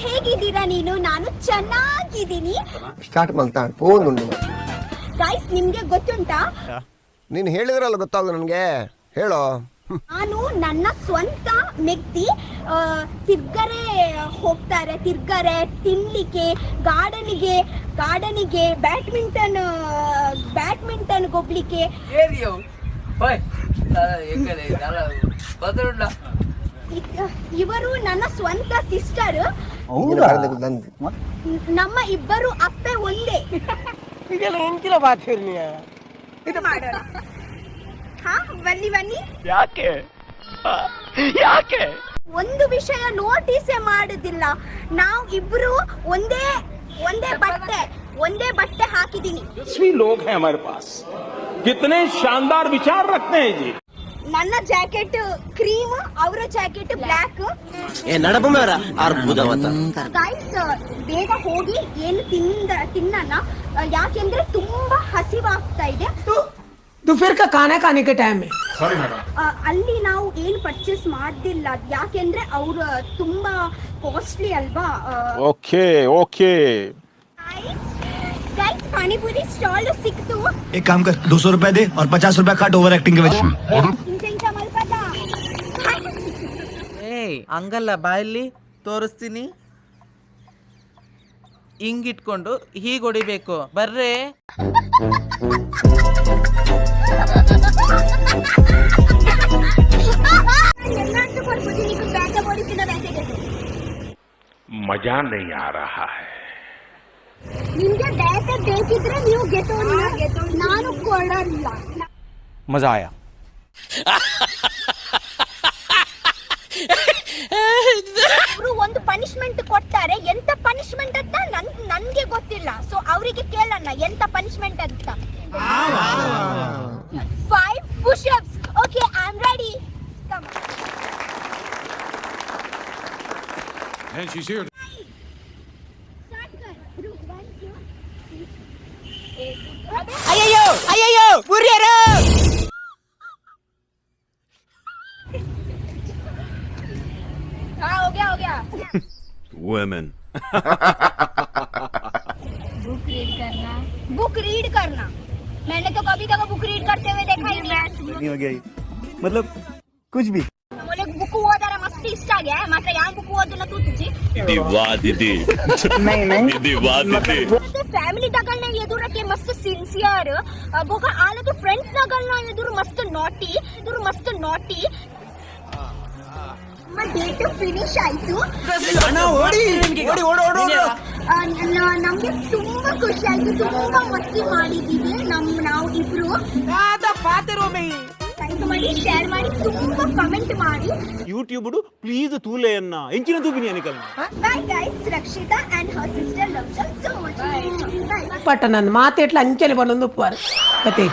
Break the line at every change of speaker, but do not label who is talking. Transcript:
ಹೇಗಿದ್ದೀರಾ ನೀನು? ನಾನು ಚೆನ್ನಾಗಿದ್ದೀನಿ.
ಸ್ಟಾರ್ಟ್ ಮಾಡ್ತಾ ಫೋನ್ ಉಂಟು.
ಗೈಸ್ ನಿಮ್ಗೆ ಗೊತ್ತುಂಟಾ?
ನೀನು ಹೇಳಿದ್ರಲ್ಲ ಗೊತ್ತಾಗ ನನಗೆ ಹೇಳೋ.
ನಾನು ನನ್ನ ಸ್ವಂತ ವ್ಯಕ್ತಿ ತಿರ್ಗರೆ ಹೋಗ್ತಾರೆ, ತಿರ್ಗರೆ ತಿನ್ಲಿಕ್ಕೆ, ಗಾರ್ಡನಿಗೆ ಬ್ಯಾಡ್ಮಿಂಟನ್ ಹೋಗ್ಲಿಕ್ಕೆ. ಇವರು ನನ್ನ ಸ್ವಂತ ಸಿಸ್ಟರ್. ನಮ್ಮ ಇಬ್ಬರು ಅಪ್ಪೆ ಒಂದೇ. ಬನ್ನಿ. ಯಾಕೆ ಒಂದು ವಿಷಯ ನೋಟಿಸೇ ಮಾಡುದಿಲ್ಲ, ನಾವು ಇಬ್ರು ಒಂದೇ ಬಟ್ಟೆ ಹಾಕಿದೀನಿ.
लोग हैं हमारे पास, कितने शानदार विचार रखते हैं जी.
ನನ್ನ ಜಾಕೆಟ್ ಕ್ರೀಮ್, ಅವರ ಜಾಕೆಟ್ ಬ್ಲ್ಯಾಕ್. ಗೈಸ್ ಬೇಗ ಹೋಗಿ ಏನು ತಿನ್ನೋಣ, ಯಾಕೆಂದ್ರೆ ತುಂಬಾ ಹಸಿವಾಗ್ತಾ ಇದೆ.
दोपहर का खाना खाने के टाइम में
ಅಲ್ಲಿ ನಾವು ಏನು ಪರ್ಚೇಸ್ ಮಾಡ್ದಿಲ್ಲ, ಯಾಕೆಂದ್ರೆ ಅವರು ತುಂಬಾ ಕಾಸ್ಟ್ಲಿ ಅಲ್ವಾ.
ओके
ಗೈಸ್ ಪಾನಿಪುರಿ ಸ್ಟಾಲ್ ಸಿಕ್ತು.
एक काम कर 200 रुपए दे और 50 रुपए काट ओवर एक्टिंग के वजह.
ಹಂಗಲ್ಲ, ಬಾಯಲ್ಲಿ ತೋರಿಸ್ತೀನಿ. ಹಿಂಗಿಟ್ಕೊಂಡು ಹೀಗೆ ಹೊಡಿಬೇಕು. ಬರ್ರೆ
मजा नहीं आ रहा है.
ನಿಮ್ಗೆ ಬ್ಯಾಟೆ ಬೇಕಿದ್ರೆ ನೀವು ಗೆಟೋ, ನಾನು ಕೊಡಲ್ಲ.
मजा आया.
ಅವರು ಒಂದು ಪನಿಷ್ಮೆಂಟ್ ಕೊಡ್ತಾರೆ. ಎಂತ ಪನಿಷ್ಮೆಂಟ್ ಅಂತ ನನ್ಗೆ ಗೊತ್ತಿಲ್ಲ. ಸೊ ಅವರಿಗೆ ಕೇಳೋಣ ಎಂತ ಪನಿಷ್ಮೆಂಟ್ ಅಂತ. 5 push-ups. Okay, I'm ready. Come on.
And she's here.
Start kar. 1 2 3.
ಅಯ್ಯಯ್ಯೋ ಮುರಿಯರು.
हाँ हो गया.
Women.
बुक रीड करना. मैंने तो कभी तक बुक रीड करते हुए देखा ही नहीं.
हो गया मतलब कुछ भी.
बोले बुक ಓದರ ಮಸ್ತ್ ಇಷ್ಟ ಆಗಿದೆ, ಮಾತ್ರ ಯಾವ ಬುಕ್ ಓದಲ್ಲ ತೂತಿಸಿ.
दिदी
ಮತ್ತೆ ಫ್ಯಾಮಿಲಿ ತಗಳನ್ನ ಎದುರಕ್ಕೆ ಮಸ್ತ್ ಸಿನ್ಸಿಯರ್, ಬೋಗ ಆಲದು ಫ್ರೆಂಡ್ಸ್ ತಗಳನ್ನ ಎದುರು ಮಸ್ತ್ ನಾಟಿ. ಡೇಟ್ ಫಿನಿಶ್ ಆಯ್ತು. ನಮ್ಗೆ ತುಂಬಾ ಖುಷಿ ಆಯ್ತು, ತುಂಬಾ ಮಸ್ತಿ ಮಾಡಿದೀವಿ ನಾವು ಇಬ್ರು. ಲೈಕ್ ಮಾಡಿ, ಶೇರ್ ಮಾಡಿ, ತುಂಬಾ ಕಮೆಂಟ್ ಮಾಡಿ.
ಯೂಟ್ಯೂಬ್ ಪ್ಲೀಸ್ ತೂಲೆಯನ್ನ ಎಂಚಿನ ತೂಗಿನಿ Anekal.
Bye guys, Rakshita and her sister loves you so much. Bye.
ಪಟ್ಟ ನನ್ನ ಮಾತು ಎಟ್ಲ ಅಂಚನೆ ಬಂದೊಂದು ಕತೆ.